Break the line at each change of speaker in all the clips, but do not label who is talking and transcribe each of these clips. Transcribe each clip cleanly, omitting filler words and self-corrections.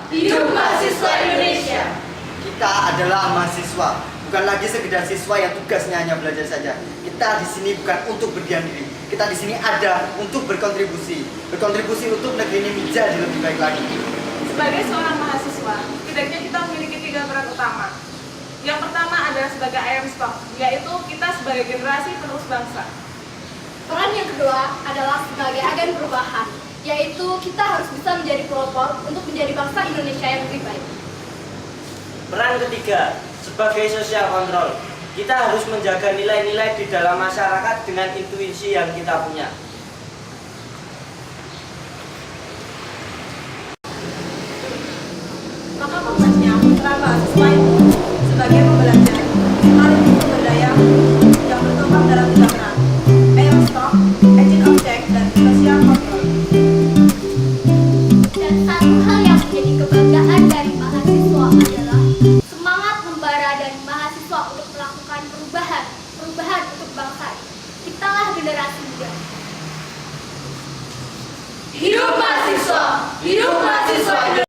Hidup mahasiswa Indonesia.
Kita adalah mahasiswa, bukan lagi sekedar siswa yang tugasnya hanya belajar saja. Kita di sini bukan untuk berdiam diri. Kita di sini ada untuk berkontribusi untuk negeri ini menjadi lebih baik lagi.
Sebagai seorang mahasiswa, setidaknya kita memiliki 3 peran utama. Yang pertama adalah sebagai ayam stok, yaitu kita sebagai generasi penerus bangsa.
Peran yang kedua adalah sebagai agen perubahan, yaitu kita harus bisa menjadi pelopor untuk menjadi bangsa Indonesia yang lebih baik.
Peran ketiga, sebagai social control, kita harus menjaga nilai-nilai di dalam masyarakat dengan intuisi yang kita punya.
Maka maksudnya, peran mahasiswa itu sebagai pembelajar, sekaligus sumber daya yang berkembang dalam 3 peran, ayam stok, agent object, dan social control.
Dan satu hal yang menjadi kebanggaan dari mahasiswa adalah semangat membara dari mahasiswa untuk melakukan perubahan untuk bangsa. Kitalah generasi muda.
Hidup mahasiswa. Hidup mahasiswa Indonesia.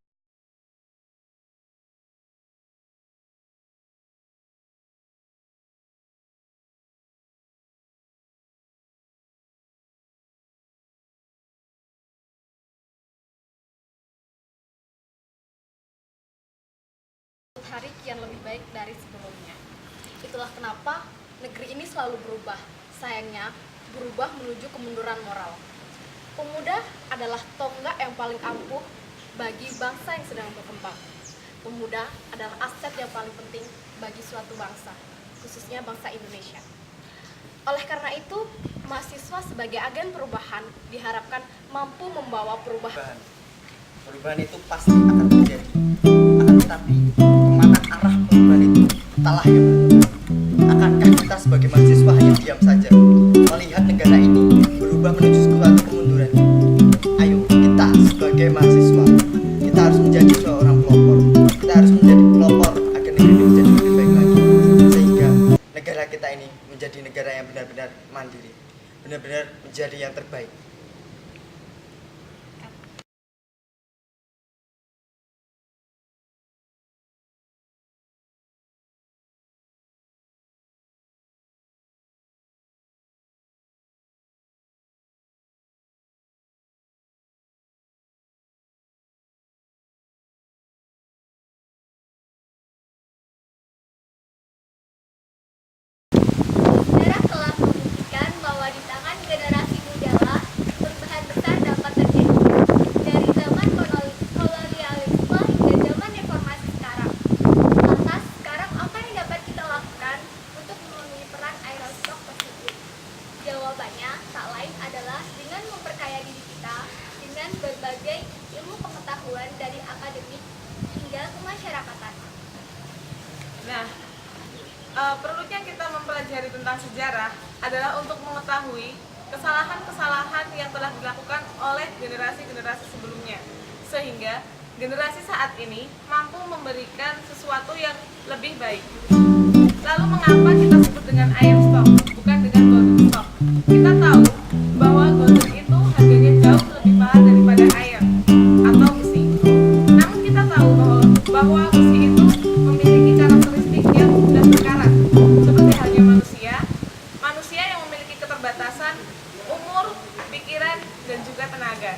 Hari kian lebih baik dari sebelumnya. Itulah kenapa negeri ini selalu berubah. Sayangnya, berubah menuju kemunduran moral. Pemuda adalah tonggak yang paling ampuh bagi bangsa yang sedang berkembang. Pemuda adalah aset yang paling penting bagi suatu bangsa, khususnya bangsa Indonesia. Oleh karena itu, mahasiswa sebagai agen perubahan diharapkan mampu membawa perubahan.
Perubahan itu pasti akan terjadi. Akan tetapi, kemana arah perubahan itu? Entahlah yang menentukan. Akankah kita sebagai mahasiswa hanya diam saja, melihat negara ini berubah menuju suatu kemunduran? Ayo, kita sebagai mahasiswa, kita harus menjadi seorang pelopor. Kita harus menjadi pelopor agar negeri ini menjadi lebih baik lagi. Sehingga negara kita ini menjadi negara yang benar-benar mandiri, benar-benar menjadi yang terbaik.
Sejarah telah membuktikan bahwa di tangan generasi muda lah perubahan besar dapat terjadi. Dari zaman kolonialisme hingga zaman reformasi sekarang. Lantas, sekarang apa yang dapat kita lakukan untuk memenuhi peran iron stock tersebut? Jawabannya tak lain adalah dengan memperkaya diri kita dengan berbagai ilmu pengetahuan dari akademik hingga kemasyarakatan.
Nah, perlunya kita mempelajari tentang sejarah adalah untuk mengetahui kesalahan-kesalahan yang telah dilakukan oleh generasi-generasi sebelumnya, sehingga generasi saat ini mampu memberikan sesuatu yang lebih baik. Lalu mengapa kita sebut dengan ayam stok, bukan dengan golden stock? Kita tahu bahwa golden itu harganya jauh lebih mahal daripada ayam atau besi. Namun kita tahu bahwa besi itu memiliki karakteristik yang mudah berkarat, seperti halnya manusia yang memiliki keterbatasan umur, pikiran, dan juga tenaga.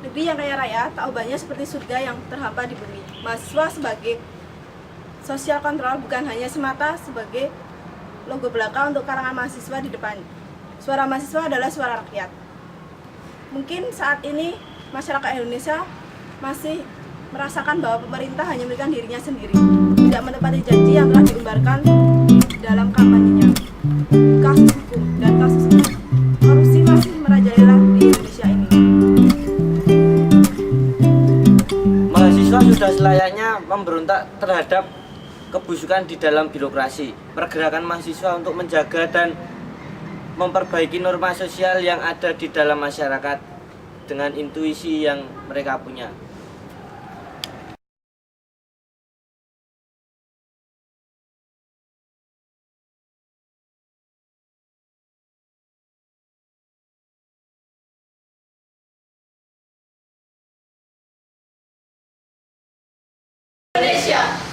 Negeri yang kaya raya tak ubahnya seperti surga yang terhampar di bumi. Mahasiswa sebagai social control bukan hanya semata sebagai logo belaka untuk karangan mahasiswa di depan. Suara mahasiswa adalah suara rakyat. Mungkin saat ini masyarakat Indonesia masih merasakan bahwa pemerintah hanya memberikan dirinya sendiri, tidak menepati janji yang telah diumbarkan di dalam kampanyenya. Kasus hukum dan kasus korupsi masih merajalela di Indonesia ini.
Mahasiswa sudah selayaknya memberontak terhadap kebusukan di dalam birokrasi. Pergerakan mahasiswa untuk menjaga dan memperbaiki norma sosial yang ada di dalam masyarakat dengan intuisi yang mereka punya.
Indonesia.